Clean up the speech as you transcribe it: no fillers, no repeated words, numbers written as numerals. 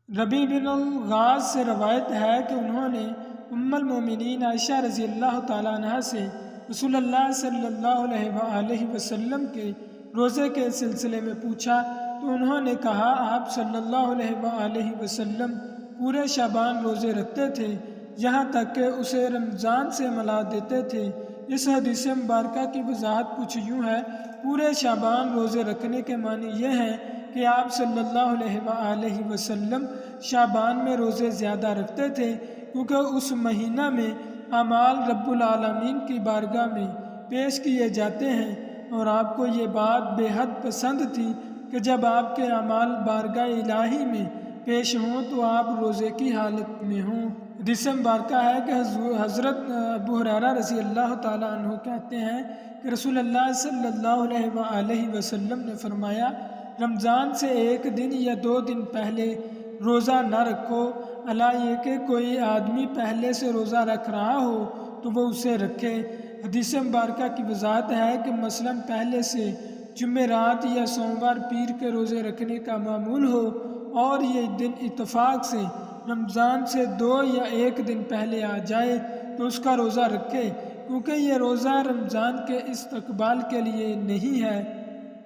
ربیع بن الغاز سے روایت ہے کہ انہوں نے ام المومنین عائشہ رضی اللہ تعالیٰ عنہ سے رسول اللہ صلی اللہ علیہ وآلہ وسلم کے روزے کے سلسلے میں پوچھا تو انہوں نے کہا آپ صلی اللہ علیہ وآلہ وسلم پورے شعبان روزے رکھتے تھے، یہاں تک کہ اسے رمضان سے ملا دیتے تھے۔ اس حدیث مبارکہ کی وضاحت کچھ یوں ہے۔ پورے شعبان روزے رکھنے کے معنی یہ ہیں کہ آپ صلی اللہ علیہ وآلہ وسلم شعبان میں روزے زیادہ رکھتے تھے، کیونکہ اس مہینہ میں اعمال رب العالمین کی بارگاہ میں پیش کیے جاتے ہیں، اور آپ کو یہ بات بے حد پسند تھی کہ جب آپ کے اعمال بارگاہ الہی میں پیش ہوں تو آپ روزے کی حالت میں ہوں۔ حدیث مبارکہ ہے کہ حضرت ابو ہریرہ رضی اللہ تعالیٰ عنہ کہتے ہیں کہ رسول اللہ صلی اللہ علیہ وآلہ وسلم نے فرمایا، رمضان سے ایک دن یا 2 دن پہلے روزہ نہ رکھو، الا یہ کہ کوئی آدمی پہلے سے روزہ رکھ رہا ہو تو وہ اسے رکھے۔ حدیث مبارکہ کی وضاحت ہے کہ مثلاً پہلے سے جمعرات یا سوموار پیر کے روزے رکھنے کا معمول ہو اور یہ دن اتفاق سے رمضان سے 2 یا 1 دن پہلے آ جائے تو اس کا روزہ رکھے، کیونکہ یہ روزہ رمضان کے استقبال کے لیے نہیں ہے۔